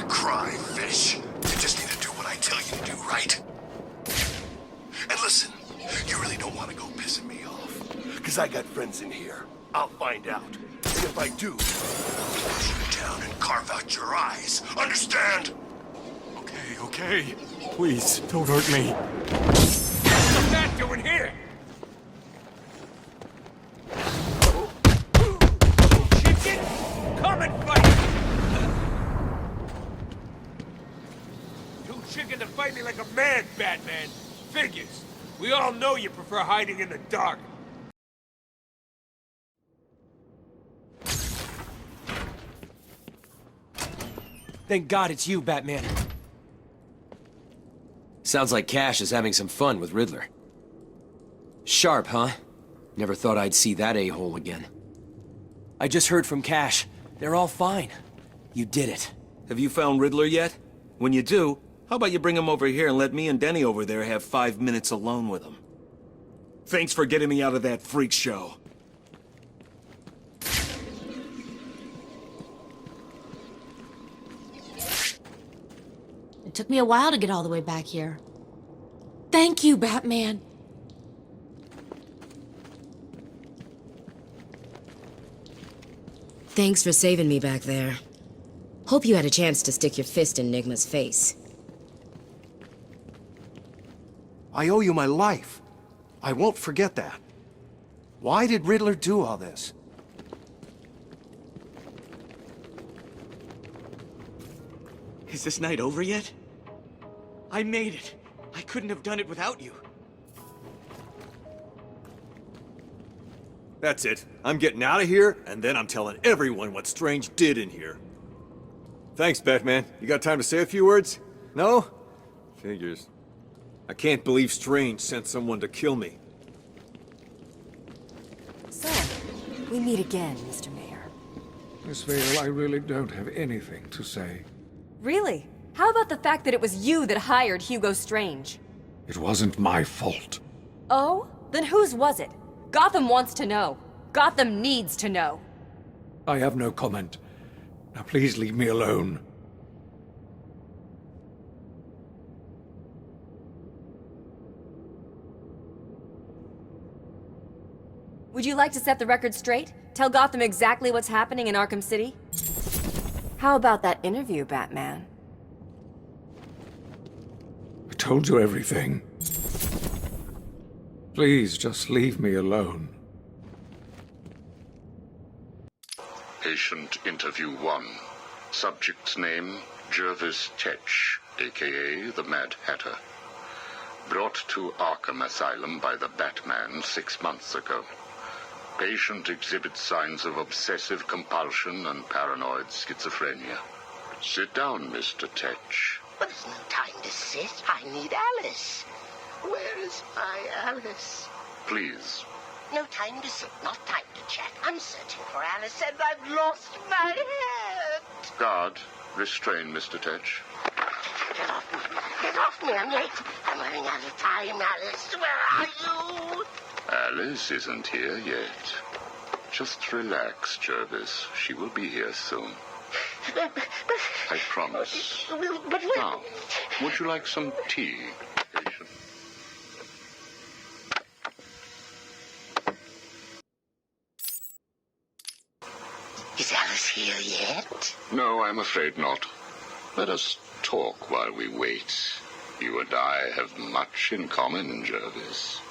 cry, fish. You just need to do what I tell you to do, right? And listen, you really don't want to go pissing me off. Because I got friends in here. I'll find out. And if I do, I'll close you down and carve out your eyes. Understand? Okay. Please, don't hurt me. What's that doing here? Chicken, come and fight! Too chicken to fight me like a man, Batman. Figures. We all know you prefer hiding in the dark. Thank God it's you, Batman. Sounds like Cash is having some fun with Riddler. Sharp, huh? Never thought I'd see that a-hole again. I just heard from Cash. They're all fine. You did it. Have you found Riddler yet? When you do, how about you bring him over here and let me and Denny over there have 5 minutes alone with him? Thanks for getting me out of that freak show. It took me a while to get all the way back here. Thank you, Batman. Thanks for saving me back there. Hope you had a chance to stick your fist in Nigma's face. I owe you my life. I won't forget that. Why did Riddler do all this? Is this night over yet? I made it. I couldn't have done it without you. That's it. I'm getting out of here, and then I'm telling everyone what Strange did in here. Thanks, Batman. You got time to say a few words? No? Figures. I can't believe Strange sent someone to kill me. So, we meet again, Mr. Mayor. Miss Vale, I really don't have anything to say. Really? How about the fact that it was you that hired Hugo Strange? It wasn't my fault. Oh? Then whose was it? Gotham wants to know. Gotham needs to know. I have no comment. Now please leave me alone. Would you like to set the record straight? Tell Gotham exactly what's happening in Arkham City? How about that interview, Batman? I told you everything. Please, just leave me alone. Patient interview 1. Subject's name, Jervis Tetch, a.k.a. the Mad Hatter. Brought to Arkham Asylum by the Batman 6 months ago. Patient exhibits signs of obsessive compulsion and paranoid schizophrenia. Sit down, Mr. Tetch. But there's no time to sit. I need Alice. Where is my Alice? Please. No time to sit, not time to chat. I'm searching for Alice and I've lost my head. Guard, restrain Mr. Tetch. Get off me. Get off me. I'm late. I'm running out of time, Alice. Where are you? Alice isn't here yet. Just relax, Jervis. She will be here soon. I promise. But Now, would you like some tea, patient? Is Alice here yet? No, I'm afraid not. Let us talk while we wait. You and I have much in common, Jervis.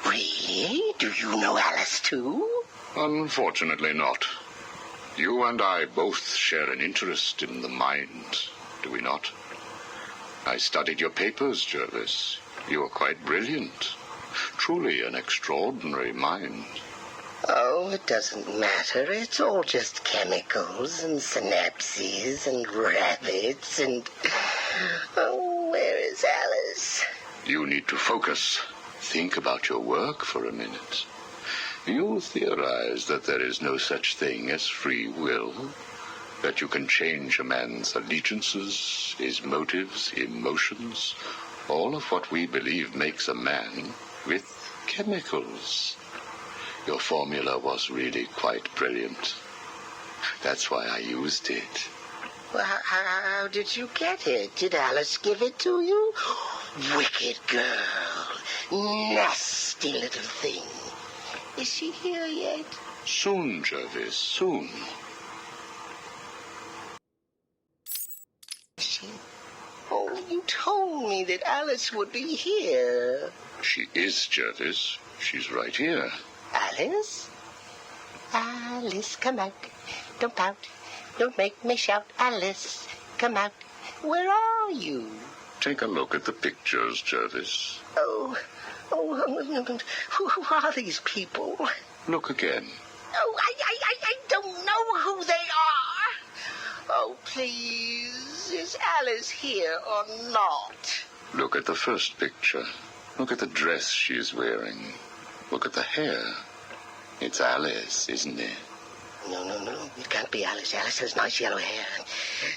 Really? Do you know Alice too? Unfortunately not. You and I both share an interest in the mind, do we not? I studied your papers, Jervis. You are quite brilliant. Truly an extraordinary mind. Oh, it doesn't matter. It's all just chemicals and synapses and rabbits and... Oh, where is Alice? You need to focus. Think about your work for a minute. You theorize that there is no such thing as free will, that you can change a man's allegiances, his motives, emotions, all of what we believe makes a man, with chemicals. Your formula was really quite brilliant. That's why I used it. Well, how did you get it? Did Alice give it to you? Wicked girl. Nasty little thing. Is she here yet? Soon, Jervis, soon. Oh, you told me that Alice would be here. She is, Jervis. She's right here. Alice? Alice, come out. Don't pout. Don't make me shout. Alice, come out. Where are you? Take a look at the pictures, Jervis. Oh, who are these people? Look again. Oh, I don't know who they are. Oh, please, is Alice here or not? Look at the first picture. Look at the dress she's wearing. Look at the hair. It's Alice, isn't it? No. It can't be Alice. Alice has nice yellow hair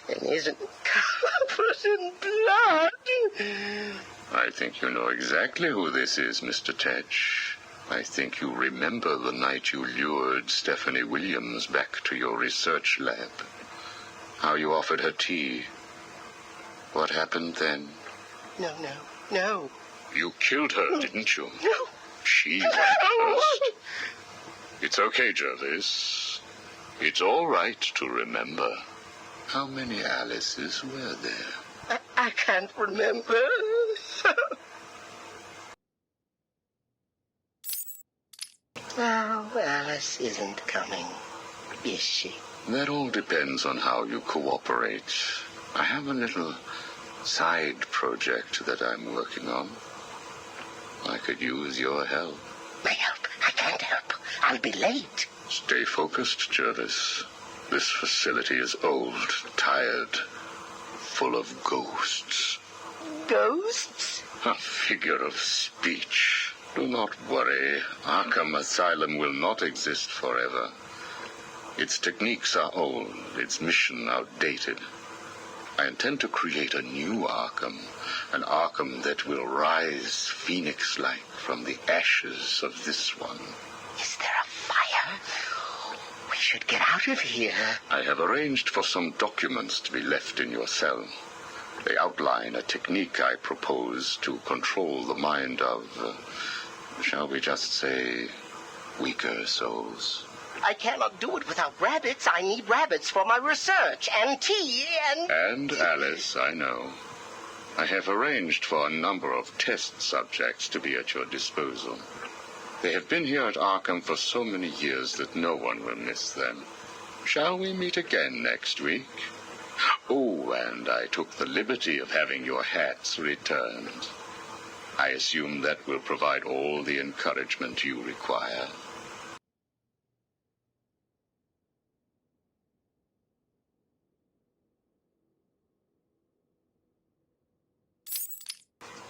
and isn't covered in blood. I think you know exactly who this is, Mr. Tetch. I think you remember the night you lured Stephanie Williams back to your research lab. How you offered her tea. What happened then? No. You killed her, didn't you? No. She went first. It's okay, Jervis. It's all right to remember. How many Alices were there? I can't remember. Oh, Alice isn't coming, is she? That all depends on how you cooperate. I have a little side project that I'm working on. I could use your help. My help? I can't help. I'll be late. Stay focused, Jervis. This facility is old, tired, full of ghosts. Ghosts? A figure of speech. Do not worry. Arkham Asylum will not exist forever. Its techniques are old, its mission outdated. I intend to create a new Arkham, an Arkham that will rise phoenix-like from the ashes of this one. Is there a fire? We should get out of here. I have arranged for some documents to be left in your cell. They outline a technique I propose to control the mind of, shall we just say, weaker souls. I cannot do it without rabbits. I need rabbits for my research, and tea, and... And Alice, I know. I have arranged for a number of test subjects to be at your disposal. They have been here at Arkham for so many years that no one will miss them. Shall we meet again next week? Oh, and I took the liberty of having your hats returned. I assume that will provide all the encouragement you require.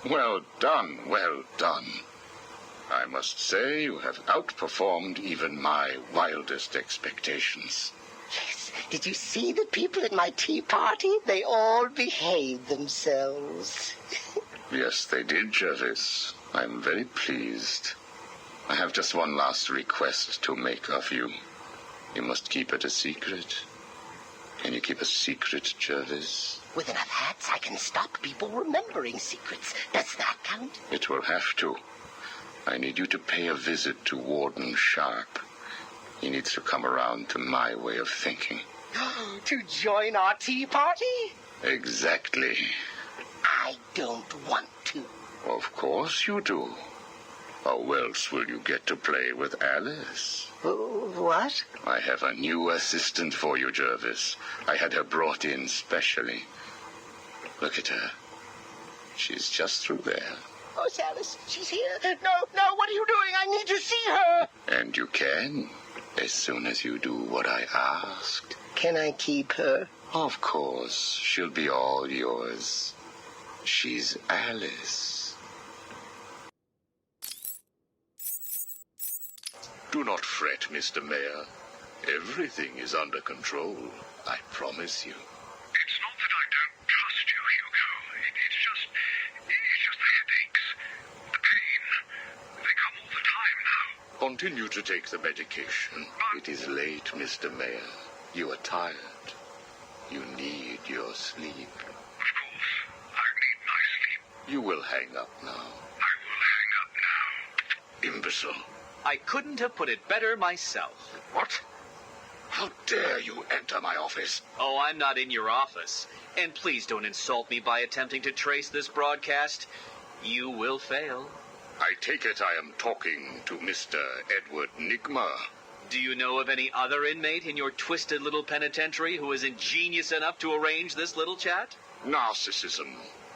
Well done, well done. I must say you have outperformed even my wildest expectations. Yes, did you see the people at my tea party? They all behaved themselves. Yes, they did, Jervis. I'm very pleased. I have just one last request to make of you. You must keep it a secret. Can you keep a secret, Jervis? With enough hats, I can stop people remembering secrets. Does that count? It will have to. I need you to pay a visit to Warden Sharp. He needs to come around to my way of thinking. To join our tea party? Exactly. I don't want to. Of course you do. How else will you get to play with Alice? What? I have a new assistant for you, Jervis. I had her brought in specially. Look at her. She's just through there. Oh, it's Alice. She's here. No, what are you doing? I need to see her. And you can, as soon as you do what I asked. Can I keep her? Of course. She'll be all yours. She's Alice. Do not fret, Mr. Mayor. Everything is under control. I promise you. It's not that I don't trust you, Hugo. It's just the headaches. The pain. They come all the time now. Continue to take the medication. It is late, Mr. Mayor. You are tired. You need your sleep. Of course, I need my sleep. You will hang up now. I will hang up now. Imbecile. I couldn't have put it better myself. What? How dare you enter my office? Oh, I'm not in your office. And please don't insult me by attempting to trace this broadcast. You will fail. I take it I am talking to Mr. Edward Nigma. Do you know of any other inmate in your twisted little penitentiary who is ingenious enough to arrange this little chat? Narcissism,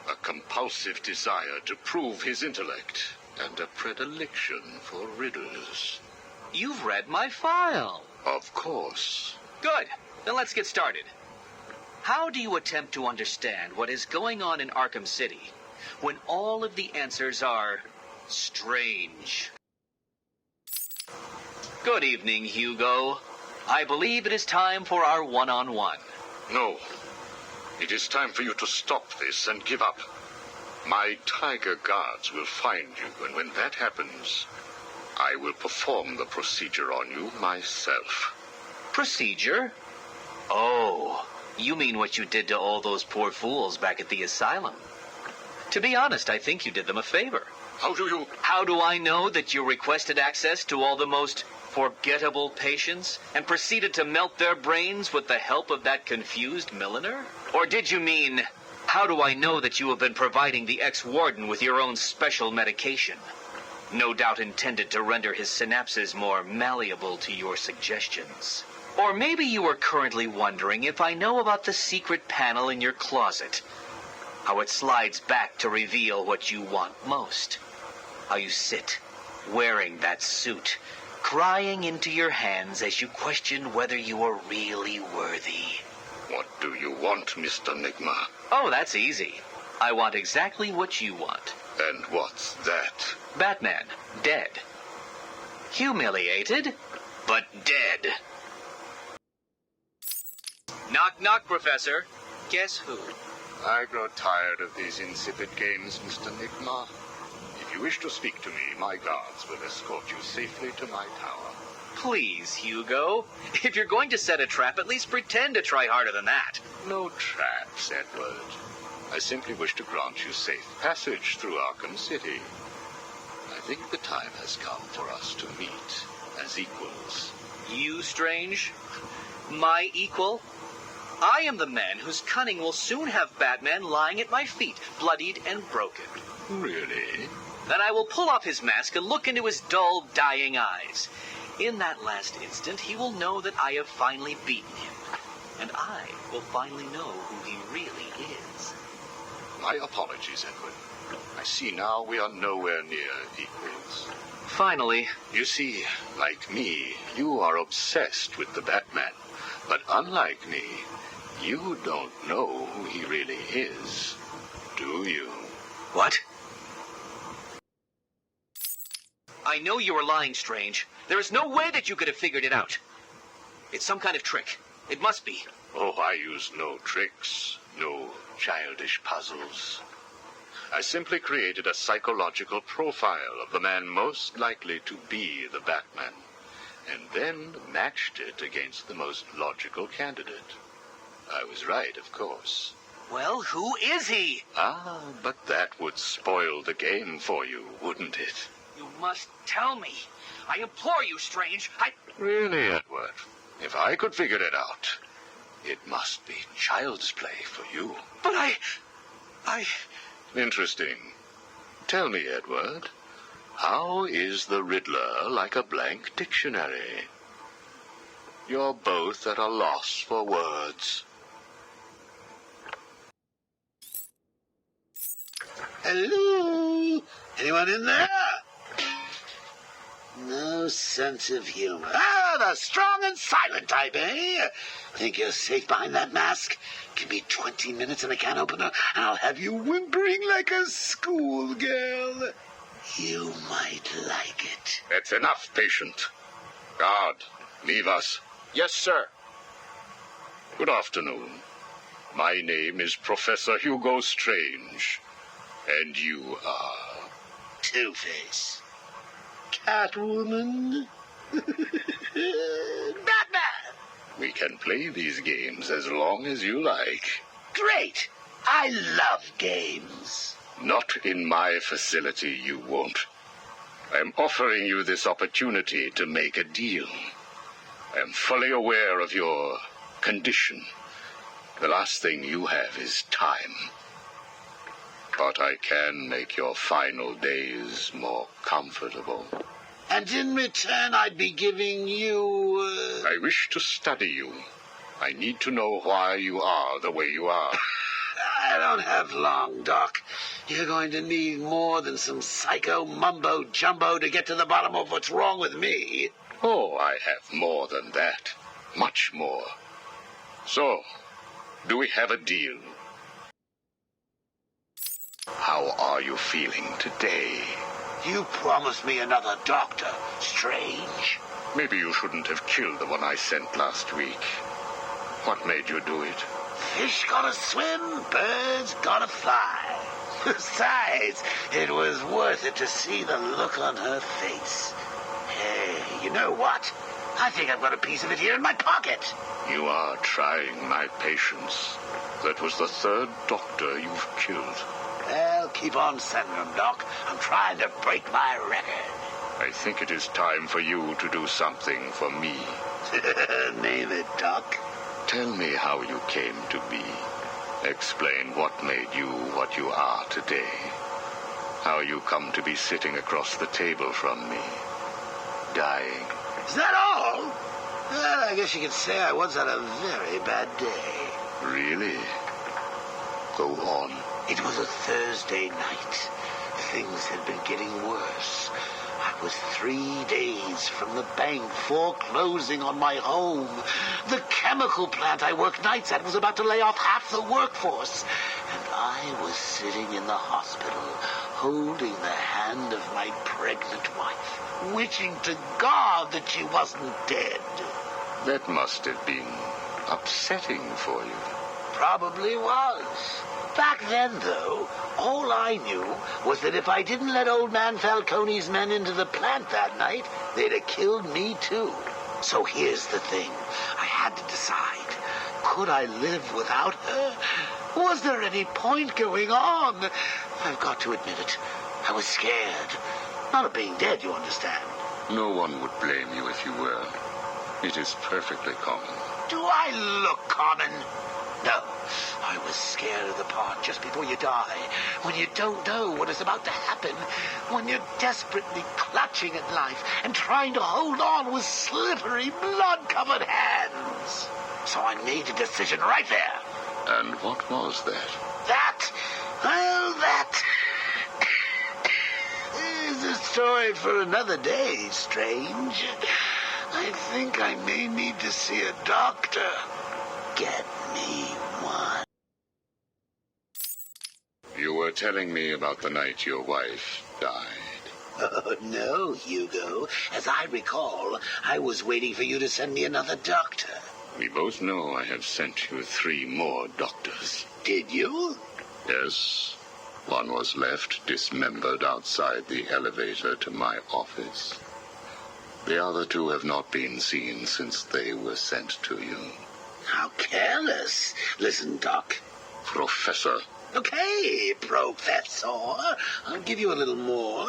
a compulsive desire to prove his intellect, and a predilection for riddles. You've read my file. Of course. Good. Then let's get started. How do you attempt to understand what is going on in Arkham City when all of the answers are strange? Good evening, Hugo. I believe it is time for our one-on-one. No. It is time for you to stop this and give up. My tiger guards will find you, and when that happens, I will perform the procedure on you myself. Procedure? Oh, you mean what you did to all those poor fools back at the asylum. To be honest, I think you did them a favor. How do I know that you requested access to all the most forgettable patients and proceeded to melt their brains with the help of that confused milliner? Or did you mean, how do I know that you have been providing the ex-warden with your own special medication? No doubt intended to render his synapses more malleable to your suggestions. Or maybe you are currently wondering if I know about the secret panel in your closet. How it slides back to reveal what you want most. How you sit, wearing that suit, crying into your hands as you question whether you are really worthy. What do you want, Mr. Nigma? Oh, that's easy. I want exactly what you want. And what's that? Batman, dead. Humiliated, but dead. Knock, knock, Professor. Guess who? I grow tired of these insipid games, Mr. Nigma. If you wish to speak to me, my guards will escort you safely to my tower. Please, Hugo. If you're going to set a trap, at least pretend to try harder than that. No traps, Edward. I simply wish to grant you safe passage through Arkham City. I think the time has come for us to meet as equals. You, Strange? My equal? I am the man whose cunning will soon have Batman lying at my feet, bloodied and broken. Really? Then I will pull off his mask and look into his dull, dying eyes. In that last instant, he will know that I have finally beaten him. And I will finally know who he really is. My apologies, Edward. I see now we are nowhere near equals. Finally. You see, like me, you are obsessed with the Batman. But unlike me, you don't know who he really is, do you? What? I know you are lying, Strange. There is no way that you could have figured it out. It's some kind of trick. It must be. Oh, I use no tricks, no childish puzzles. I simply created a psychological profile of the man most likely to be the Batman, and then matched it against the most logical candidate. I was right, of course. Well, who is he? Ah, but that would spoil the game for you, wouldn't it? You must tell me. I implore you, Strange. Really, Edward? If I could figure it out, it must be child's play for you. But I... Interesting. Tell me, Edward, how is the Riddler like a blank dictionary? You're both at a loss for words. Hello? Anyone in there? No sense of humor. Ah, the strong and silent type, eh? Think you're safe behind that mask? Give me 20 minutes and a can opener, and I'll have you whimpering like a schoolgirl. You might like it. That's enough, patient. Guard, leave us. Yes, sir. Good afternoon. My name is Professor Hugo Strange. And you are... Two-Face. Catwoman. Batman. We can play these games as long as you like. Great! I love games. Not in my facility, you won't. I'm offering you this opportunity to make a deal. I am fully aware of your condition. The last thing you have is time. But I can make your final days more comfortable. And in return, I'd be giving you... I wish to study you. I need to know why you are the way you are. I don't have long, Doc. You're going to need more than some psycho mumbo-jumbo to get to the bottom of what's wrong with me. Oh, I have more than that. Much more. So, do we have a deal? How are you feeling today? You promised me another doctor, Strange. Maybe you shouldn't have killed the one I sent last week. What made you do it? Fish gotta swim, birds gotta fly. Besides, it was worth it to see the look on her face. Hey, you know what? I think I've got a piece of it here in my pocket. You are trying my patience. That was the third doctor you've killed. Well, keep on sending them, Doc. I'm trying to break my record. I think it is time for you to do something for me. Name it, Doc. Tell me how you came to be. Explain what made you what you are today. How you come to be sitting across the table from me. Dying. Is that all? Well, I guess you could say I once had a very bad day. Really? Go on. It was a Thursday night. Things had been getting worse. I was 3 days from the bank foreclosing on my home. The chemical plant I worked nights at was about to lay off half the workforce. And I was sitting in the hospital, holding the hand of my pregnant wife, wishing to God that she wasn't dead. That must have been upsetting for you. Probably was. Back then, though, all I knew was that if I didn't let old man Falcone's men into the plant that night, they'd have killed me too. So here's the thing. I had to decide. Could I live without her? Was there any point going on? I've got to admit it. I was scared. Not of being dead, you understand. No one would blame you if you were. It is perfectly common. Do I look common? No. I was scared of the part just before you die, when you don't know what is about to happen, when you're desperately clutching at life and trying to hold on with slippery, blood-covered hands. So I made a decision right there. And what was that? That is a story for another day, Strange. I think I may need to see a doctor. Get me one. You were telling me about the night your wife died. Oh, no, Hugo. As I recall, I was waiting for you to send me another doctor. We both know I have sent you 3 more doctors. Did you? Yes. One was left dismembered outside the elevator to my office. The other 2 have not been seen since they were sent to you. How careless. Listen, Doc. Professor. Okay, Professor. I'll give you a little more.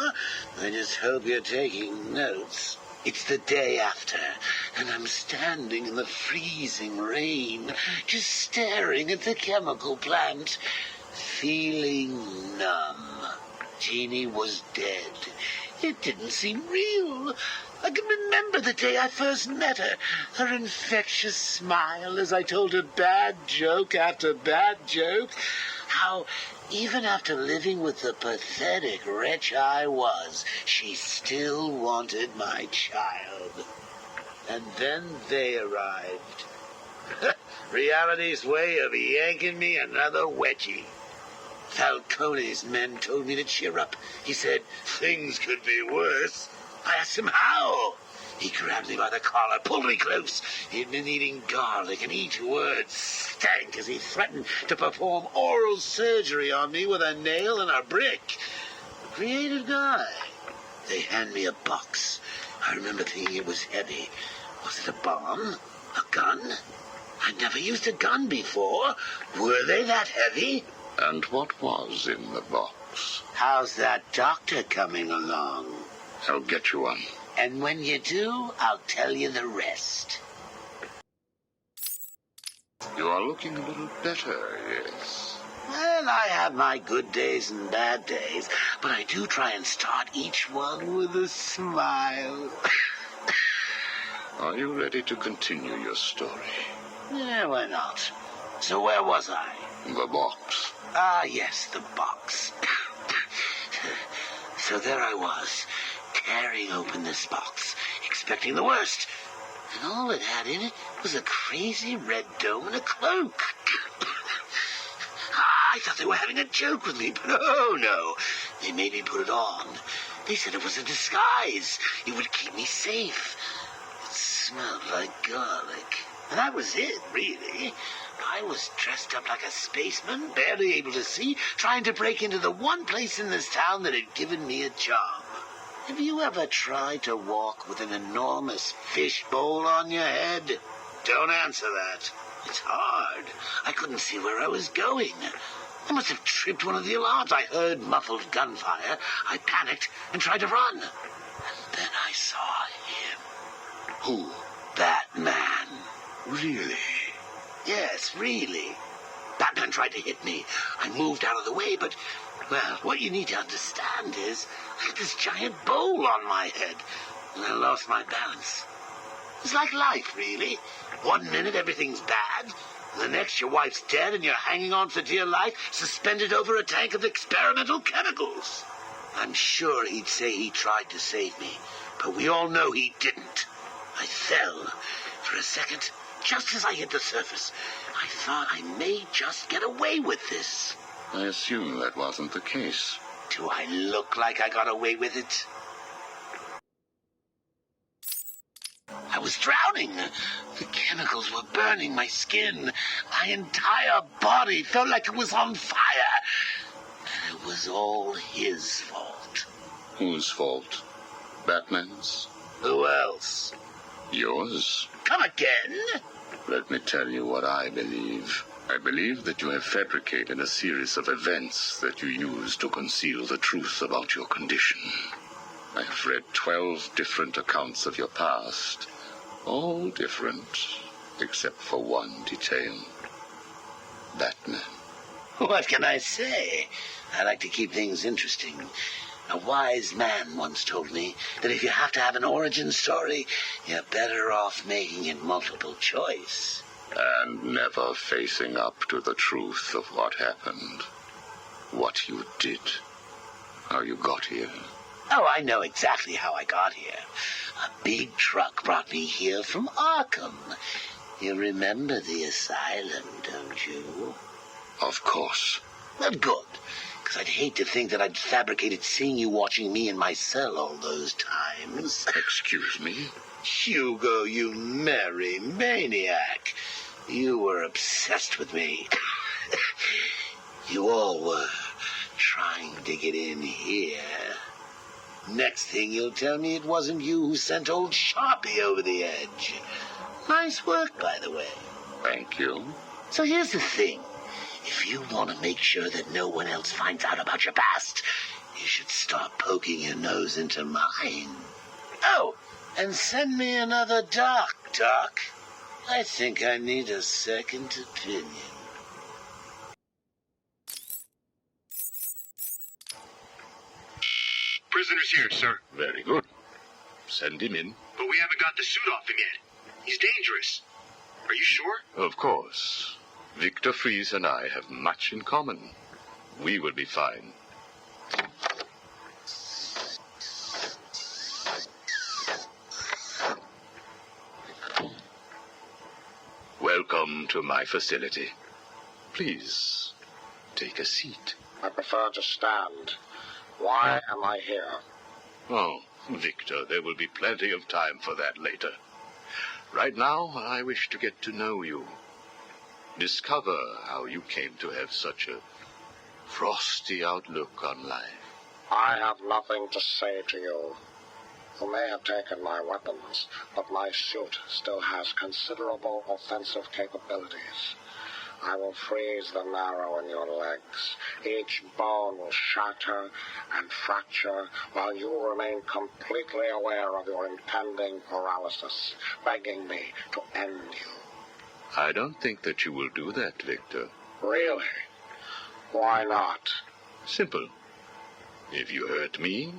I just hope you're taking notes. It's the day after, and I'm standing in the freezing rain, just staring at the chemical plant, feeling numb. Jeannie was dead. It didn't seem real. I can remember the day I first met her. Her infectious smile as I told her bad joke after bad joke. How, even after living with the pathetic wretch I was, she still wanted my child. And then they arrived. Reality's way of yanking me another wedgie. Falcone's men told me to cheer up. He said things could be worse. I asked him how. He grabbed me by the collar, pulled me close. He'd been eating garlic, and each word stank as he threatened to perform oral surgery on me with a nail and a brick. Creative guy. They hand me a box. I remember thinking it was heavy. Was it a bomb? A gun? I'd never used a gun before. Were they that heavy? And what was in the box? How's that doctor coming along? I'll get you one. And when you do, I'll tell you the rest. You are looking a little better, yes. Well, I have my good days and bad days, but I do try and start each one with a smile. Are you ready to continue your story? Yeah, why not? So where was I? The box. Ah, yes, the box. So there I was, tearing open this box, expecting the worst. And all it had in it was a crazy red dome and a cloak. I thought they were having a joke with me, but oh no. They made me put it on. They said it was a disguise. It would keep me safe. It smelled like garlic. And that was it, really. I was dressed up like a spaceman, barely able to see, trying to break into the one place in this town that had given me a job. Have you ever tried to walk with an enormous fishbowl on your head? Don't answer that. It's hard. I couldn't see where I was going. I must have tripped one of the alarms. I heard muffled gunfire. I panicked and tried to run. And then I saw him. Who? Batman. Really? Yes, really. Batman tried to hit me. I moved out of the way, but, well, what you need to understand is I had this giant bowl on my head, and I lost my balance. It's like life, really. 1 minute everything's bad, the next your wife's dead and you're hanging on for dear life, suspended over a tank of experimental chemicals. I'm sure he'd say he tried to save me, but we all know he didn't. I fell. For a second, just as I hit the surface, I thought I may just get away with this. I assume that wasn't the case. Do I look like I got away with it? I was drowning. The chemicals were burning my skin. My entire body felt like it was on fire. And it was all his fault. Whose fault? Batman's? Who else? Yours? Come again? Let me tell you what I believe. I believe that you have fabricated a series of events that you use to conceal the truth about your condition. I have read 12 different accounts of your past. All different, except for one detail. Batman. What can I say? I like to keep things interesting. A wise man once told me that if you have to have an origin story, you're better off making it multiple choice. And never facing up to the truth of what happened. What you did. How you got here. Oh, I know exactly how I got here. A big truck brought me here from Arkham. You remember the asylum, don't you? Of course. Well, good. Because I'd hate to think that I'd fabricated seeing you watching me in my cell all those times. Excuse me? Hugo, you merry maniac. You were obsessed with me. You all were trying to get in here. Next thing you'll tell me it wasn't you who sent old Sharpie over the edge. Nice work, by the way. Thank you. So here's the thing. If you want to make sure that no one else finds out about your past, you should start poking your nose into mine. Oh, and send me another doc. I think I need a second opinion. Prisoner's here, sir. Very good. Send him in. But we haven't got the suit off him yet. He's dangerous. Are you sure? Of course. Victor Fries and I have much in common. We will be fine. Welcome to my facility. Please, take a seat. I prefer to stand. Why am I here? Oh, Victor, there will be plenty of time for that later. Right now, I wish to get to know you. Discover how you came to have such a frosty outlook on life. I have nothing to say to you. You may have taken my weapons, but my suit still has considerable offensive capabilities. I will freeze the marrow in your legs. Each bone will shatter and fracture while you remain completely aware of your impending paralysis, begging me to end you. I don't think that you will do that, Victor. Really? Why not? Simple. If you hurt me,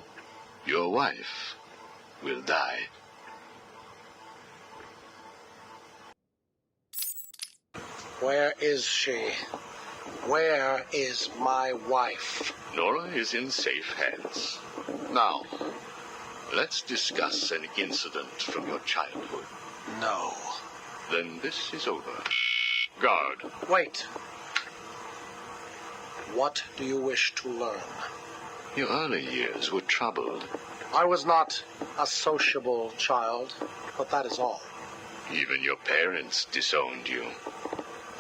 your wife will die. Where is she? Where is my wife? Nora is in safe hands. Now, let's discuss an incident from your childhood. No. Then this is over. Guard. Wait. What do you wish to learn? Your early years were troubled. I was not a sociable child, but that is all. Even your parents disowned you.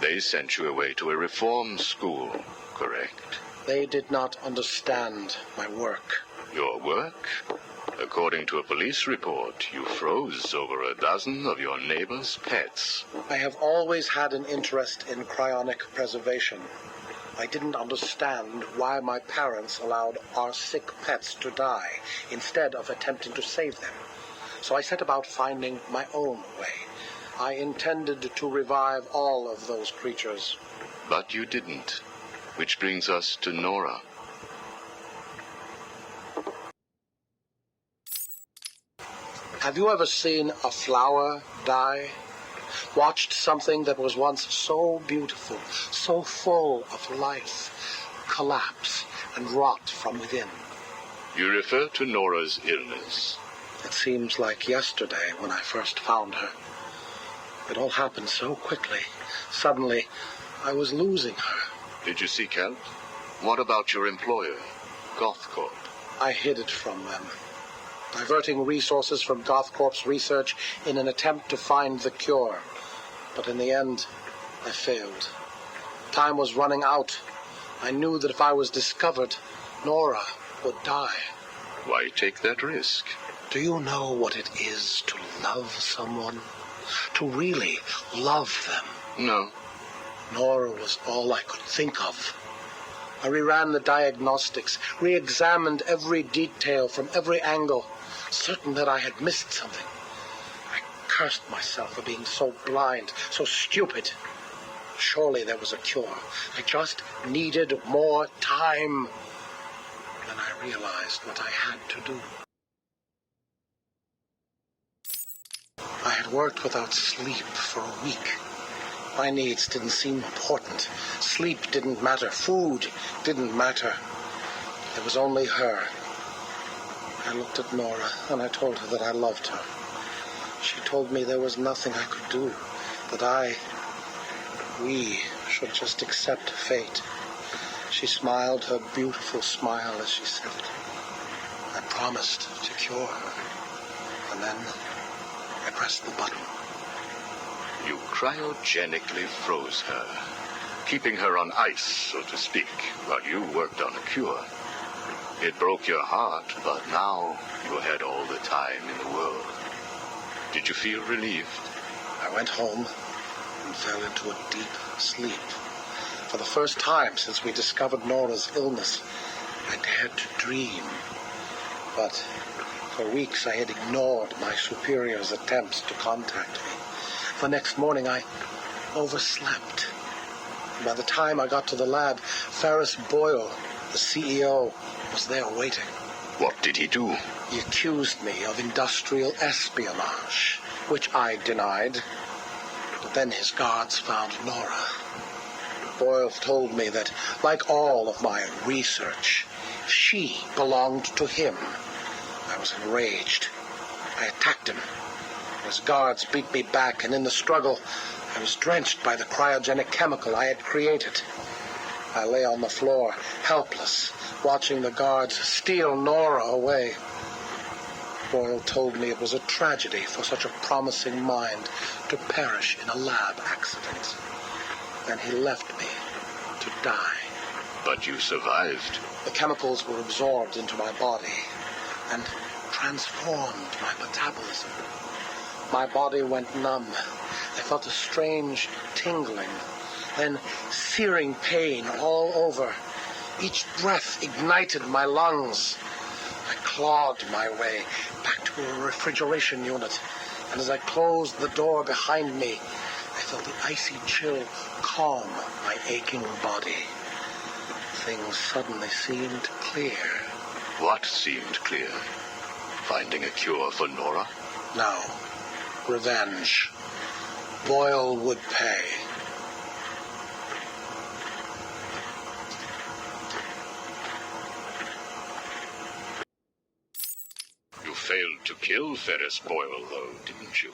They sent you away to a reform school, correct? They did not understand my work. Your work? According to a police report, you froze over a dozen of your neighbor's pets. I have always had an interest in cryonic preservation. I didn't understand why my parents allowed our sick pets to die instead of attempting to save them. So I set about finding my own way. I intended to revive all of those creatures. But you didn't. Which brings us to Nora. Have you ever seen a flower die? Watched something that was once so beautiful, so full of life, collapse and rot from within? You refer to Nora's illness. It seems like yesterday when I first found her. It all happened so quickly. Suddenly, I was losing her. Did you seek help? What about your employer, Gothcorp? I hid it from them, diverting resources from Gothcorp's research in an attempt to find the cure. But in the end, I failed. Time was running out. I knew that if I was discovered, Nora would die. Why take that risk? Do you know what it is to love someone? To really love them? No. Nora was all I could think of. I reran the diagnostics, re-examined every detail from every angle, certain that I had missed something. I cursed myself for being so blind, so stupid. Surely there was a cure. I just needed more time. Then I realized what I had to do. I had worked without sleep for a week. My needs didn't seem important. Sleep didn't matter. Food didn't matter. There was only her. I looked at Nora and I told her that I loved her. She told me there was nothing I could do, that we should just accept fate. She smiled her beautiful smile as she said it. I promised to cure her. And then I pressed the button. You cryogenically froze her, keeping her on ice, so to speak, while you worked on a cure. It broke your heart, but now you had all the time in the world. Did you feel relieved? I went home and fell into a deep sleep. For the first time since we discovered Nora's illness, I dared to dream. But for weeks I had ignored my superior's attempts to contact me. The next morning I overslept. By the time I got to the lab, Ferris Boyle, the CEO, was there waiting. What did he do? He accused me of industrial espionage, which I denied. But then his guards found Nora. Boyle told me that, like all of my research, she belonged to him. I was enraged. I attacked him. His guards beat me back, and in the struggle, I was drenched by the cryogenic chemical I had created. I lay on the floor, helpless, watching the guards steal Nora away. Boyle told me it was a tragedy for such a promising mind to perish in a lab accident. Then he left me to die. But you survived. The chemicals were absorbed into my body, and transformed my metabolism. My body went numb. I felt a strange tingling, then searing pain all over. Each breath ignited my lungs. I clawed my way back to a refrigeration unit, and as I closed the door behind me, I felt the icy chill calm my aching body. Things suddenly seemed clear. What seemed clear? Finding a cure for Nora? No. Revenge. Boyle would pay. You failed to kill Ferris Boyle, though, didn't you?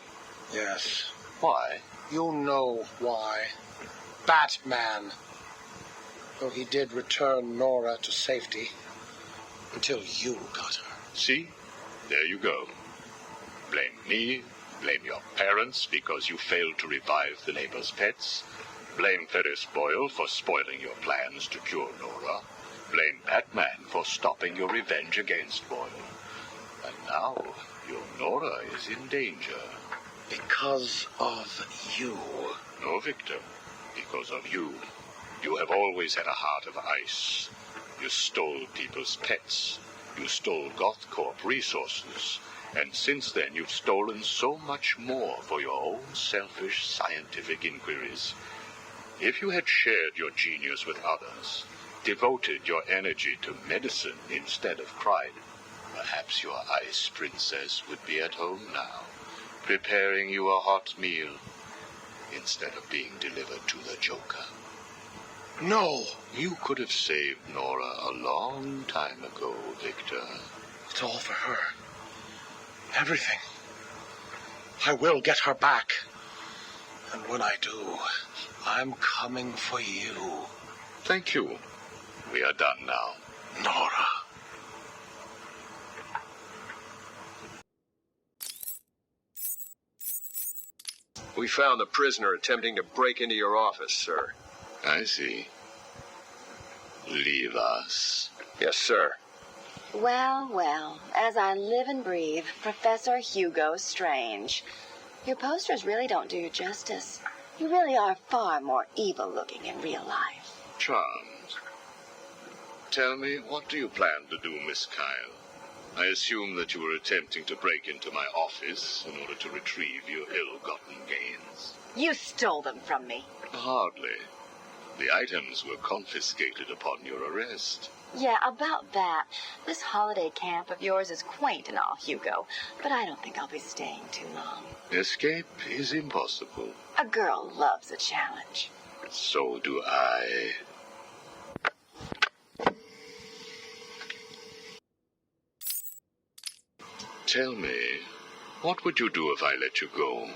Yes. Why? You know why. Batman. Though he did return Nora to safety. Until you got her. See? There you go. Blame me, blame your parents because you failed to revive the neighbor's pets. Blame Ferris Boyle for spoiling your plans to cure Nora. Blame Batman for stopping your revenge against Boyle. And now, your Nora is in danger. Because of you. No, Victor. Because of you. You have always had a heart of ice. You stole people's pets. You stole GothCorp resources. And since then, you've stolen so much more for your own selfish scientific inquiries. If you had shared your genius with others, devoted your energy to medicine instead of crime, perhaps your ice princess would be at home now, preparing you a hot meal, instead of being delivered to the Joker. No! You could have saved Nora a long time ago, Victor. It's all for her. Everything. I will get her back. And when I do, I'm coming for you. Thank you. We are done now. Nora. We found the prisoner attempting to break into your office, sir. I see. Leave us. Yes, sir. Well, well, as I live and breathe, Professor Hugo Strange. Your posters really don't do you justice. You really are far more evil-looking in real life. Charmed. Tell me, what do you plan to do, Miss Kyle? I assume that you were attempting to break into my office in order to retrieve your ill-gotten gains. You stole them from me. Hardly. The items were confiscated upon your arrest. Yeah, about that. This holiday camp of yours is quaint and all, Hugo, but I don't think I'll be staying too long. Escape is impossible. A girl loves a challenge. So do I. Tell me, what would you do if I let you go?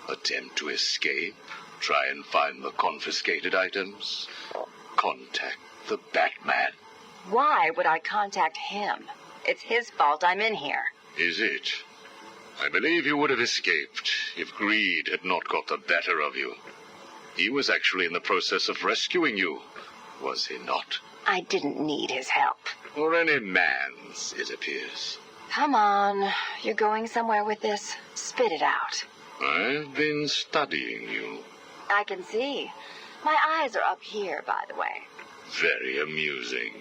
Attempt to escape? Try and find the confiscated items? Contact the Batman? Why would I contact him? It's his fault I'm in here. Is it? I believe you would have escaped if greed had not got the better of you. He was actually in the process of rescuing you, was he not? I didn't need his help. Or any man's, it appears. Come on. You're going somewhere with this. Spit it out. I've been studying you. I can see. My eyes are up here, by the way. Very amusing.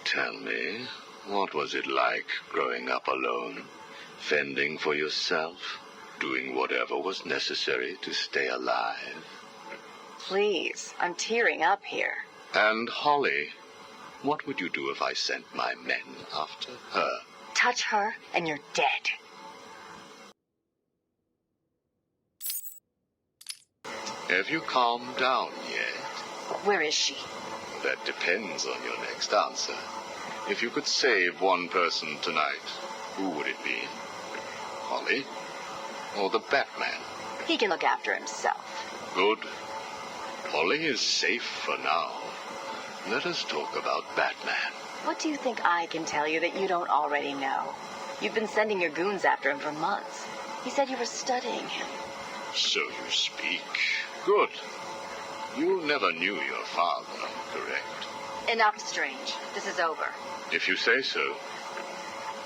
Tell me, what was it like growing up alone? Fending for yourself? Doing whatever was necessary to stay alive? Please, I'm tearing up here. And Holly, what would you do if I sent my men after her? Touch her, and you're dead. Have you calmed down yet? Where is she? That depends on your next answer. If you could save one person tonight, who would it be? Holly? Or the Batman? He can look after himself. Good. Holly is safe for now. Let us talk about Batman. What do you think I can tell you that you don't already know? You've been sending your goons after him for months. He said you were studying him. So you speak. Good. You never knew your father, correct? Enough, Strange. This is over. If you say so.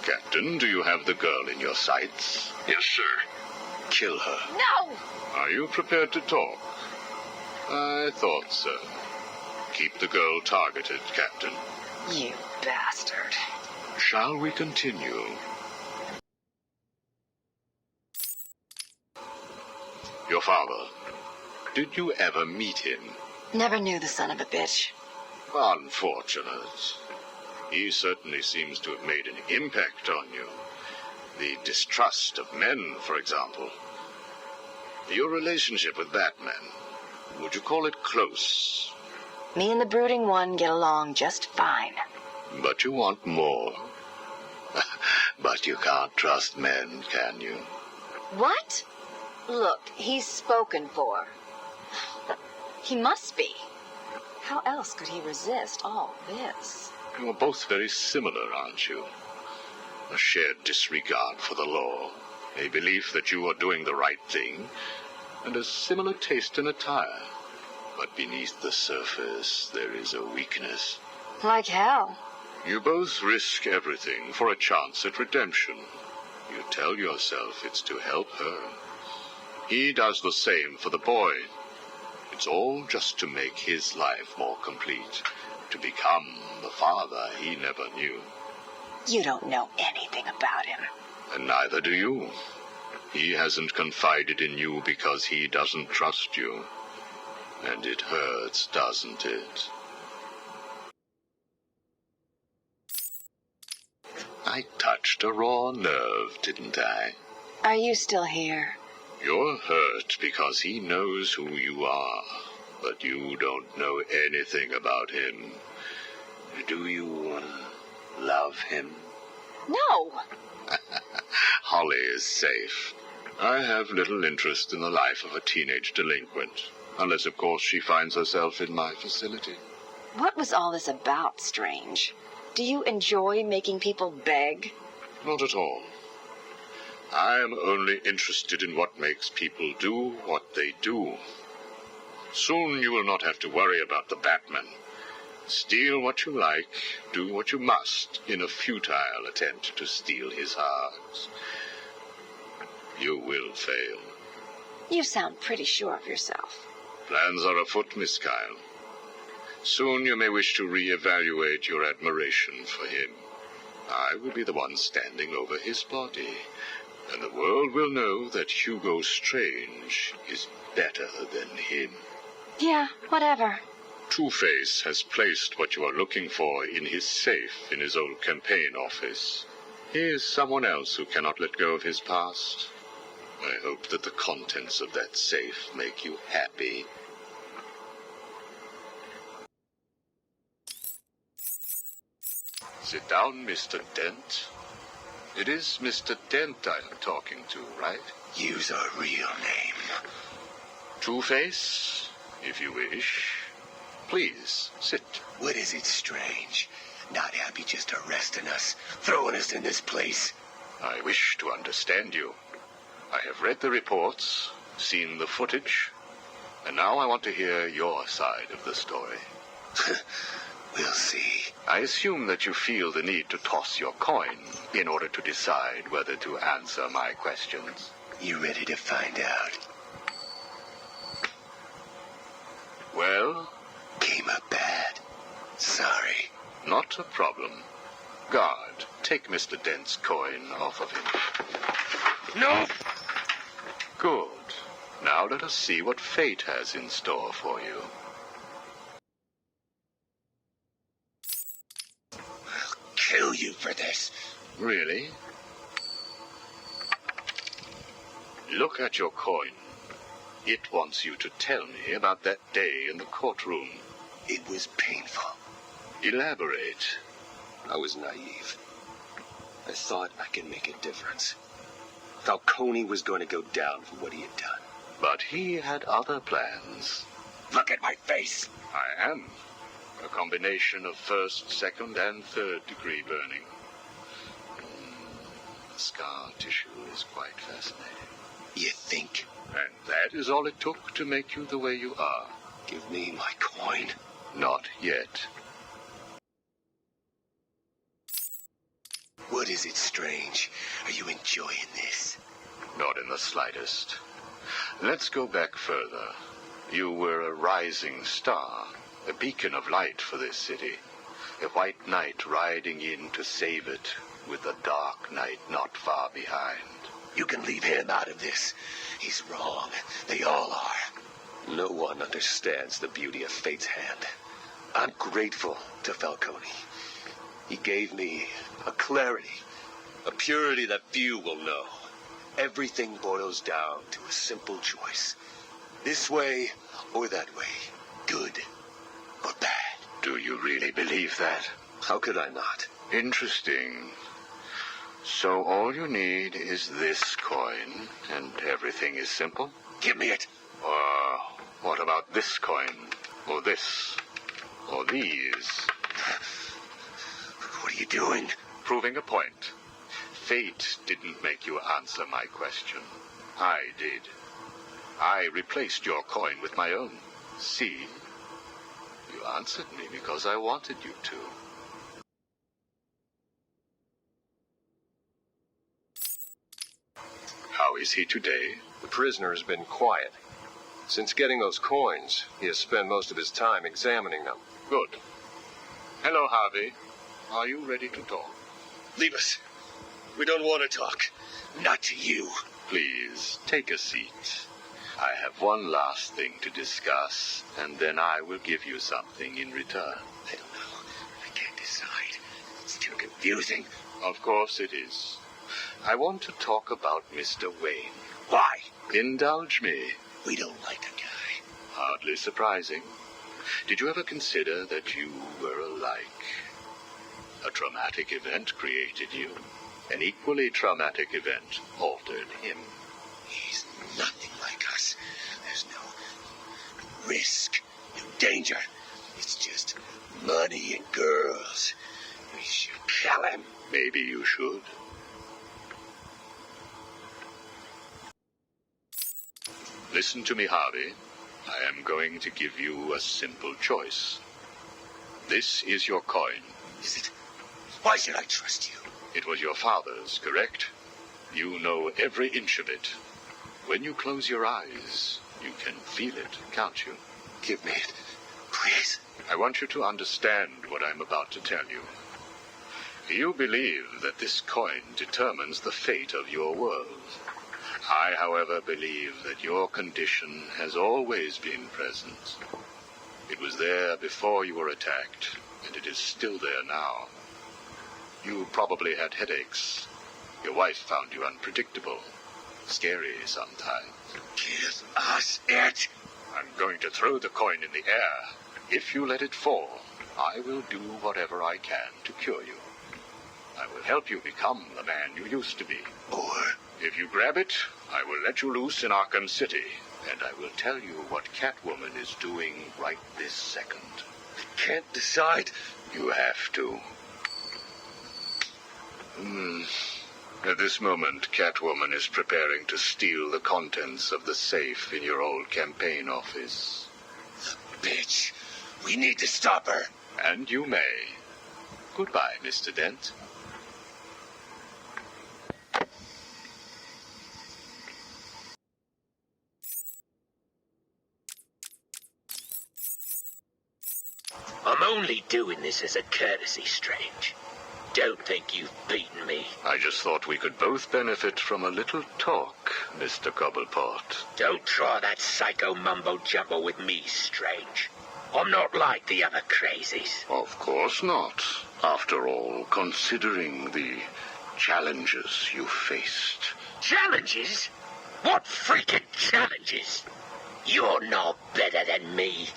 Captain, do you have the girl in your sights? Yes, sir. Kill her. No! Are you prepared to talk? I thought so. Keep the girl targeted, Captain. You bastard. Shall we continue? Your father. Did you ever meet him? Never knew the son of a bitch. Unfortunate. He certainly seems to have made an impact on you. The distrust of men, for example. Your relationship with Batman, would you call it close? Me and the Brooding One get along just fine. But you want more. But you can't trust men, can you? What? Look, he's spoken for. He must be. How else could he resist all this? You're both very similar, aren't you? A shared disregard for the law, a belief that you are doing the right thing, and a similar taste in attire. But beneath the surface, there is a weakness. Like hell. You both risk everything for a chance at redemption. You tell yourself it's to help her. He does the same for the boy. It's all just to make his life more complete, to become the father he never knew. You don't know anything about him. And neither do you. He hasn't confided in you because he doesn't trust you. And it hurts, doesn't it? I touched a raw nerve, didn't I? Are you still here? You're hurt because he knows who you are, but you don't know anything about him. Do you love him? No! Holly is safe. I have little interest in the life of a teenage delinquent, unless, of course, she finds herself in my facility. What was all this about, Strange? Do you enjoy making people beg? Not at all. I am only interested in what makes people do what they do. Soon you will not have to worry about the Batman. Steal what you like, do what you must, in a futile attempt to steal his heart. You will fail. You sound pretty sure of yourself. Plans are afoot, Miss Kyle. Soon you may wish to re-evaluate your admiration for him. I will be the one standing over his body, and the world will know that Hugo Strange is better than him. Yeah, whatever. Two-Face has placed what you are looking for in his safe in his old campaign office. He is someone else who cannot let go of his past. I hope that the contents of that safe make you happy. Sit down, Mr. Dent. It is Mr. Dent I am talking to, right? Use a real name. Two-Face, if you wish. Please, sit. What is it, Strange? Not happy just arresting us, throwing us in this place? I wish to understand you. I have read the reports, seen the footage, and now I want to hear your side of the story. We'll see. I assume that you feel the need to toss your coin in order to decide whether to answer my questions. You ready to find out? Well? Came up bad. Sorry. Not a problem. Guard, take Mr. Dent's coin off of him. No! Good. Now let us see what fate has in store for you. I'll kill you for this. Really? Look at your coin. It wants you to tell me about that day in the courtroom. It was painful. Elaborate. I was naive. I thought I could make a difference. Falcone was going to go down for what he had done. But he had other plans. Look at my face. I am. A combination of first, second, and third degree burning. The scar tissue is quite fascinating. You think? And that is all it took to make you the way you are. Give me my coin. Not yet. What is it, Strange? Are you enjoying this? Not in the slightest. Let's go back further. You were a rising star, a beacon of light for this city. A white knight riding in to save it, with a dark knight not far behind. You can leave him out of this. He's wrong. They all are. No one understands the beauty of fate's hand. I'm grateful to Falcone. He gave me a clarity, a purity that few will know. Everything boils down to a simple choice. This way or that way. Good or bad. Do you really believe that? How could I not? Interesting. So all you need is this coin, and everything is simple? Give me it. Or what about this coin? Or this? Or these? What are you doing? Proving a point. Fate didn't make you answer my question. I did. I replaced your coin with my own. See? You answered me because I wanted you to. How is he today? The prisoner has been quiet. Since getting those coins, he has spent most of his time examining them. Good. Hello, Harvey. Are you ready to talk? Leave us. We don't want to talk. Not to you. Please, take a seat. I have one last thing to discuss, and then I will give you something in return. I don't know. I can't decide. It's too confusing. Of course it is. I want to talk about Mr. Wayne. Why? Indulge me. We don't like the guy. Hardly surprising. Did you ever consider that you were alike? A traumatic event created you. An equally traumatic event altered him. He's nothing like us. There's no risk, no danger. It's just money and girls. We should kill him. Maybe you should. Listen to me, Harvey. I am going to give you a simple choice. This is your coin. Is it? Why should I trust you? It was your father's, correct? You know every inch of it. When you close your eyes, you can feel it, can't you? Give me it, please. I want you to understand what I'm about to tell you. You believe that this coin determines the fate of your world. I, however, believe that your condition has always been present. It was there before you were attacked, and it is still there now. You probably had headaches. Your wife found you unpredictable, scary sometimes. Give us it! I'm going to throw the coin in the air. If you let it fall, I will do whatever I can to cure you. I will help you become the man you used to be. Or if you grab it, I will let you loose in Arkham City, and I will tell you what Catwoman is doing right this second. I can't decide. You have to. At this moment, Catwoman is preparing to steal the contents of the safe in your old campaign office. The bitch. We need to stop her. And you may. Goodbye, Mr. Dent. I'm only doing this as a courtesy, Strange. Don't think you've beaten me. I just thought we could both benefit from a little talk, Mr. Cobblepot. Don't try that psycho mumbo-jumbo with me, Strange. I'm not like the other crazies. Of course not. After all, considering the challenges you faced. Challenges? What freaking challenges? You're no better than me.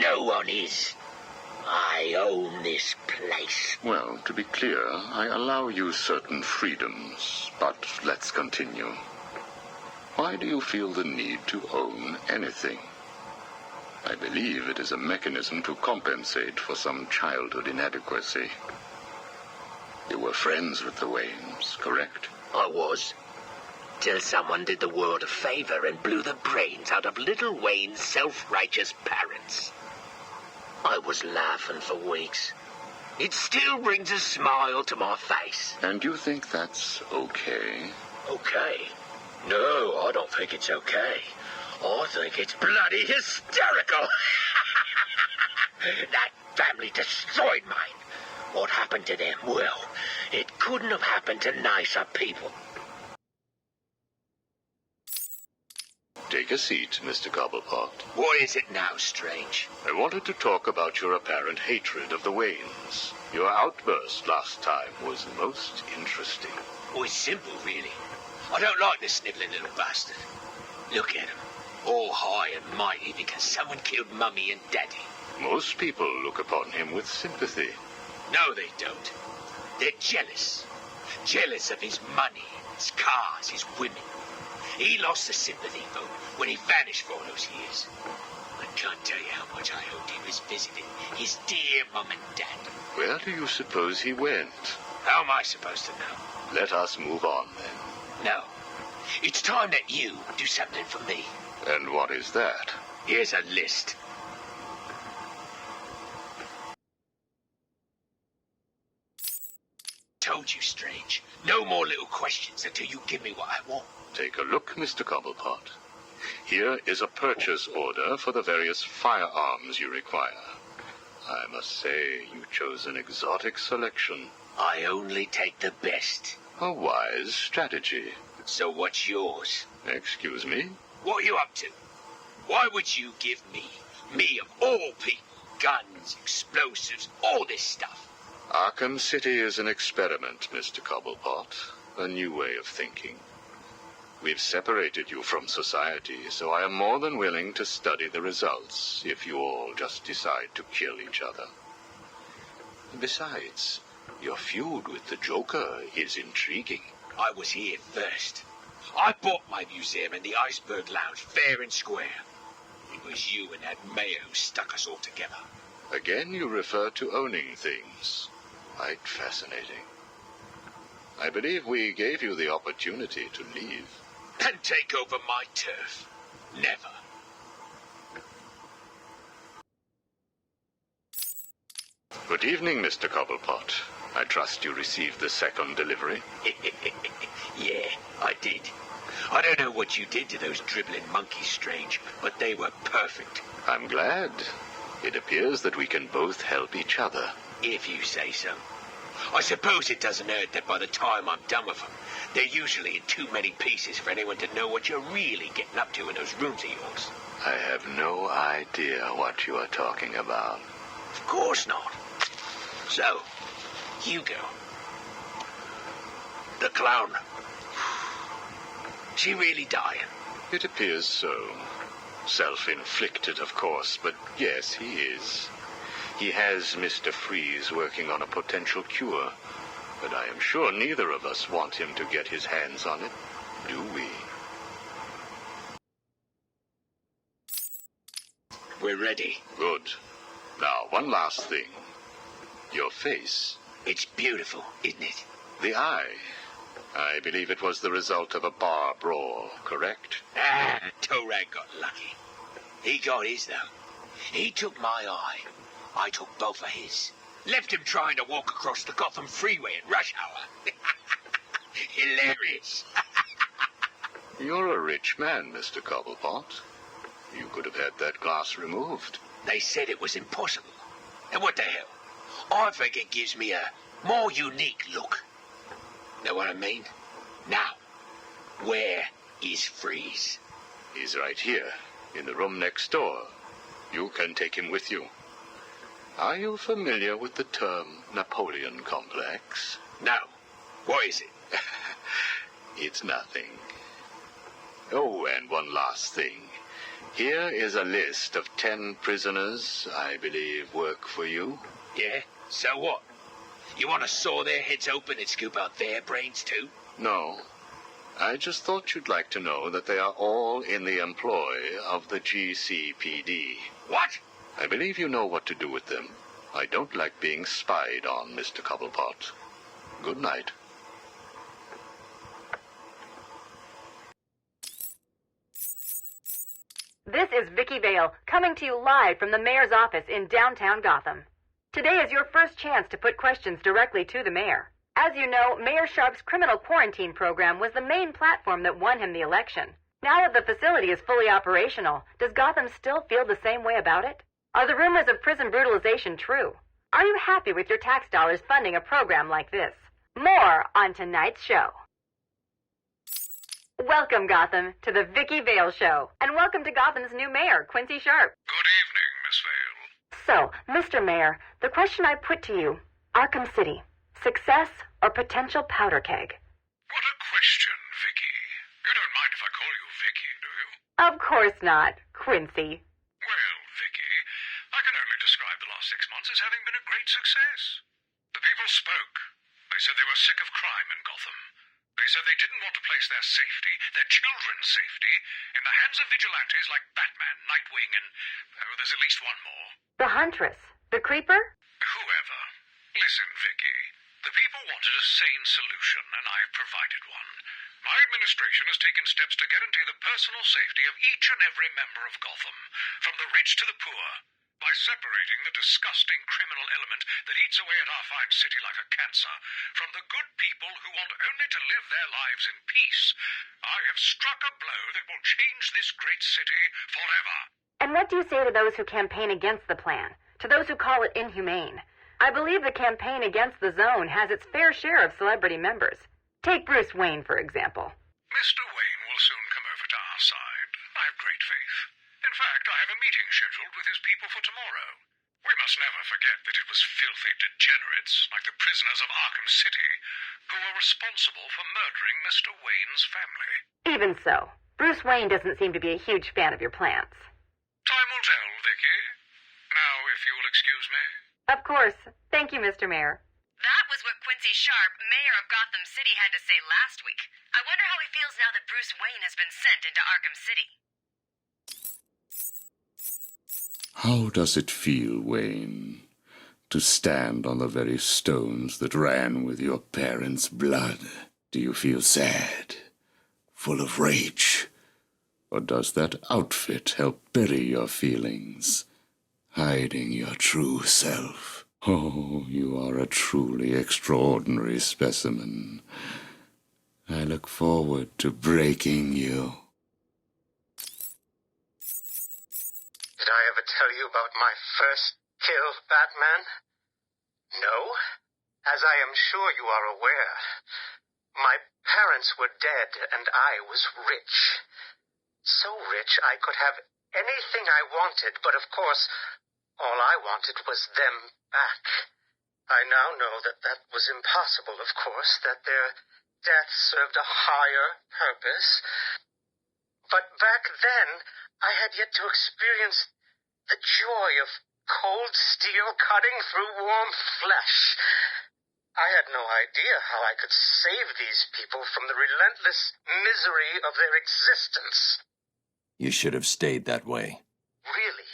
No one is. I own this place. Well, to be clear, I allow you certain freedoms, but let's continue. Why do you feel the need to own anything? I believe it is a mechanism to compensate for some childhood inadequacy. You were friends with the Waynes, correct? I was. Till someone did the world a favor and blew the brains out of little Wayne's self-righteous parents. I was laughing for weeks. it still brings a smile to my face. And you think that's okay? Okay? No, I don't think it's okay. I think it's bloody hysterical. That family destroyed mine. What happened to them? Well, it couldn't have happened to nicer people. Take a seat, Mr. Cobblepot. What is it now, Strange? I wanted to talk about your apparent hatred of the Waynes. Your outburst last time was most interesting. Oh, it's simple, really. I don't like this sniveling little bastard. Look at him, all high and mighty because someone killed Mummy and Daddy. Most people look upon him with sympathy. No, they don't. They're jealous. Jealous of his money, his cars, his women. He lost the sympathy vote when he vanished for all those years. I can't tell you how much I hoped he was visiting his dear Mum and Dad. Where do you suppose he went? How am I supposed to know? Let us move on, then. No. It's time that you do something for me. And what is that? Here's a list. Told you, Strange. No more little questions until you give me what I want. Take a look, Mr. Cobblepot. Here is a purchase order for the various firearms you require. I must say, you chose an exotic selection. I only take the best. A wise strategy. So what's yours? Excuse me? What are you up to? Why would you give me of all people, guns, explosives, all this stuff? Arkham City is an experiment, Mr. Cobblepot. A new way of thinking. We've separated you from society, so I am more than willing to study the results if you all just decide to kill each other. Besides, your feud with the Joker is intriguing. I was here first. I bought my museum in the Iceberg Lounge fair and square. It was you and that mayor who stuck us all together. Again, you refer to owning things. Quite fascinating. I believe we gave you the opportunity to leave. And take over my turf. Never. Good evening, Mr. Cobblepot. I trust you received the second delivery. Yeah, I did. I don't know what you did to those dribbling monkeys, Strange, but they were perfect. I'm glad. It appears that we can both help each other. If you say so. I suppose it doesn't hurt that by the time I'm done with them, they're usually in too many pieces for anyone to know what you're really getting up to in those rooms of yours. I have no idea what you are talking about. Of course not. So, Hugo. The clown. She really dying? It appears so. Self-inflicted, of course, but yes, he is. He has Mr. Freeze working on a potential cure, but I am sure neither of us want him to get his hands on it, do we? We're ready. Good. Now, one last thing. Your face. It's beautiful, isn't it? The eye. I believe it was the result of a bar brawl, correct? Ah, Torag got lucky. He got his, though. He took my eye. I took both of his. Left him trying to walk across the Gotham freeway at rush hour. Hilarious. You're a rich man, Mr. Cobblepot. You could have had that glass removed. They said it was impossible. And what the hell? I think it gives me a more unique look. Know what I mean? Now, where is Freeze? He's right here, in the room next door. You can take him with you. Are you familiar with the term Napoleon complex? No. What is it? It's nothing. Oh, and one last thing. Here is a list of 10 prisoners I believe work for you. Yeah? So what? You want to saw their heads open and scoop out their brains too? No. I just thought you'd like to know that they are all in the employ of the GCPD. What? I believe you know what to do with them. I don't like being spied on, Mr. Cobblepot. Good night. This is Vicky Vale, coming to you live from the mayor's office in downtown Gotham. Today is your first chance to put questions directly to the mayor. As you know, Mayor Sharp's criminal quarantine program was the main platform that won him the election. Now that the facility is fully operational, does Gotham still feel the same way about it? Are the rumors of prison brutalization true? Are you happy with your tax dollars funding a program like this? More on tonight's show. Welcome, Gotham, to the Vicky Vale Show, and welcome to Gotham's new mayor, Quincy Sharp. Good evening, Miss Vale. So, Mr. Mayor, the question I put to you, Arkham City, success or potential powder keg? What a question, Vicky. You don't mind if I call you Vicky, do you? Of course not, Quincy. Well, Vicky, I can only describe the last 6 months as having been a great success. The people spoke. They said they were sick of crime in Gotham. They said they didn't want to place their safety, their children's safety, in the hands of vigilantes like Batman, Nightwing, and there's at least one more. The Huntress. The Creeper? Whoever. Listen, Vicky. The people wanted a sane solution, and I've provided one. My administration has taken steps to guarantee the personal safety of each and every member of Gotham, from the rich to the poor, by separating the disgusting criminal element that eats away at our fine city like a cancer from the good people who want only to live their lives in peace. I have struck a blow that will change this great city forever. And what do you say to those who campaign against the plan? To those who call it inhumane? I believe the campaign against the zone has its fair share of celebrity members. Take Bruce Wayne, for example. Mr. Wayne will soon come over to our side. I have great faith. In fact, I have a meeting scheduled with his people for tomorrow. We must never forget that it was filthy degenerates, like the prisoners of Arkham City, who were responsible for murdering Mr. Wayne's family. Even so, Bruce Wayne doesn't seem to be a huge fan of your plans. Time will tell, Vicky. Now, if you will excuse me. Of course. Thank you, Mr. Mayor. That was what Quincy Sharp, mayor of Gotham City, had to say last week. I wonder how he feels now that Bruce Wayne has been sent into Arkham City. How does it feel, Wayne, to stand on the very stones that ran with your parents' blood? Do you feel sad, full of rage? Or does that outfit help bury your feelings, hiding your true self? Oh, you are a truly extraordinary specimen. I look forward to breaking you. Did I ever tell you about my first kill, Batman? No? As I am sure you are aware, my parents were dead and I was rich. So rich I could have anything I wanted, but of course, all I wanted was them back. I now know that that was impossible, of course, that their death served a higher purpose. But back then, I had yet to experience the joy of cold steel cutting through warm flesh. I had no idea how I could save these people from the relentless misery of their existence. You should have stayed that way. Really?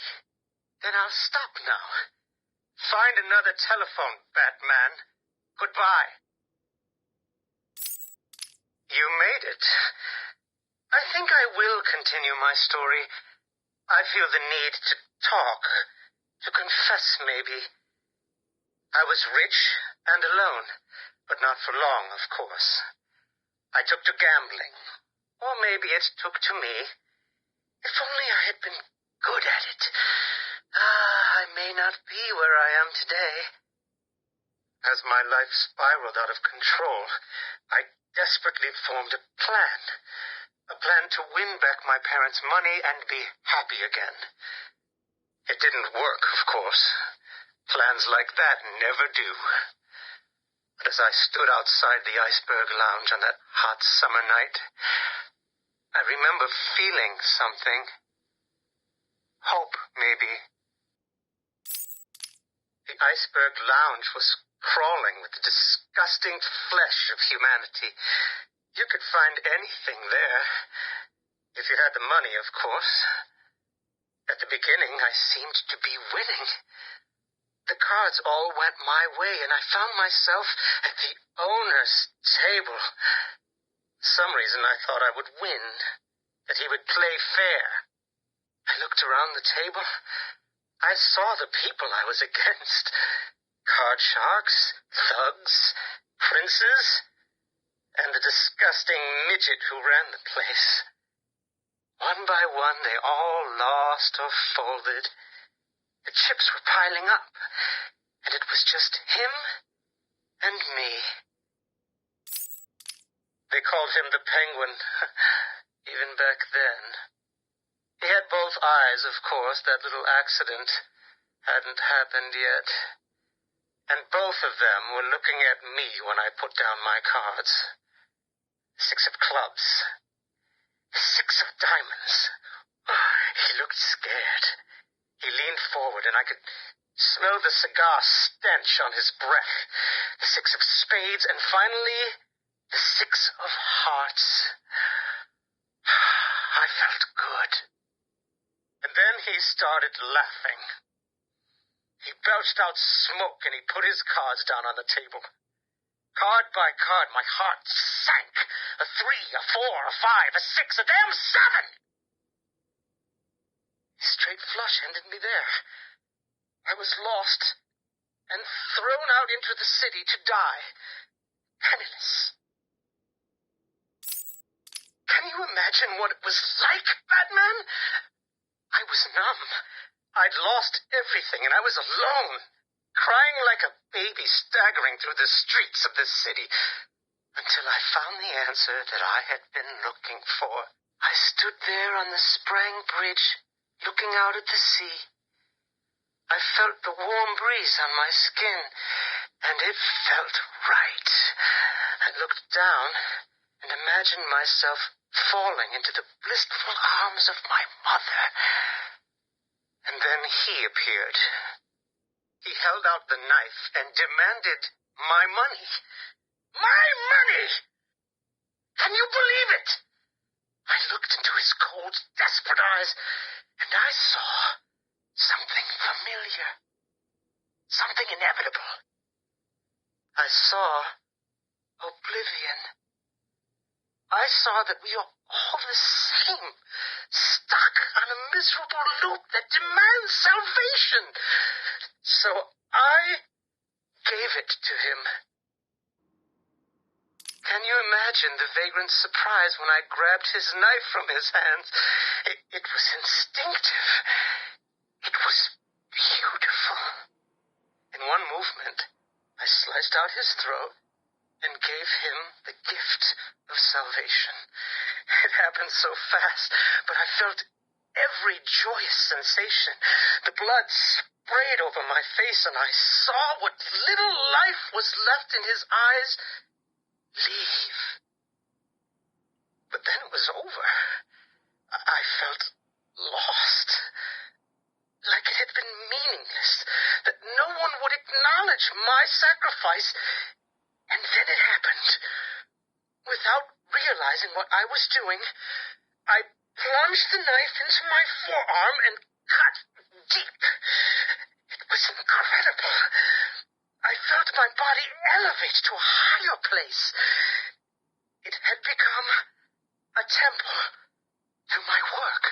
Then I'll stop now. Find another telephone, Batman. Goodbye. You made it. I think I will continue my story. I feel the need to talk, to confess maybe. I was rich and alone, but not for long, of course. I took to gambling, or maybe it took to me. If only I had been good at it. I may not be where I am today. As my life spiraled out of control, I desperately formed a plan. A plan to win back my parents' money and be happy again. It didn't work, of course. Plans like that never do. But as I stood outside the Iceberg Lounge on that hot summer night, I remember feeling something. Hope, maybe. The Iceberg Lounge was crawling with the disgusting flesh of humanity. You could find anything there. If you had the money, of course. At the beginning, I seemed to be winning. The cards all went my way, and I found myself at the owner's table. For some reason, I thought I would win, that he would play fair. I looked around the table. I saw the people I was against. Card sharks, thugs, princes, and the disgusting midget who ran the place. One by one, they all lost or folded. The chips were piling up, and it was just him and me. They called him the Penguin, even back then. He had both eyes, of course. That little accident hadn't happened yet. And both of them were looking at me when I put down my cards. 6 of clubs. 6 of diamonds. He looked scared. He leaned forward, and I could smell the cigar stench on his breath. The 6 of spades, and finally, the 6 of hearts. I felt good. And then he started laughing. He belched out smoke, and he put his cards down on the table. Card by card, my heart sank. A 3, a 4, a 5, a 6, a damn 7! Straight flush ended me there. I was lost and thrown out into the city to die, penniless. Can you imagine what it was like, Batman? I was numb. I'd lost everything, and I was alone, crying like a baby staggering through the streets of this city, until I found the answer that I had been looking for. I stood there on the Sprang Bridge, looking out at the sea. I felt the warm breeze on my skin, and it felt right. I looked down and imagined myself falling into the blissful arms of my mother. And then he appeared. He held out the knife and demanded my money. My money! Can you believe it? I looked into his cold, desperate eyes, and I saw something familiar. Something inevitable. I saw oblivion. I saw that we are all the same, stuck on a miserable loop that demands salvation. So I gave it to him. Can you imagine the vagrant's surprise when I grabbed his knife from his hands? It was instinctive. It was beautiful. In one movement, I sliced out his throat and gave him the gift of salvation. It happened so fast, but I felt every joyous sensation. The blood sprayed over my face, and I saw what little life was left in his eyes leave. But then it was over. I felt lost. Like it had been meaningless, that no one would acknowledge my sacrifice. And then it happened. Without realizing what I was doing, I plunged the knife into my forearm and cut deep. It was incredible. I felt my body elevate to a higher place. It had become a temple to my work.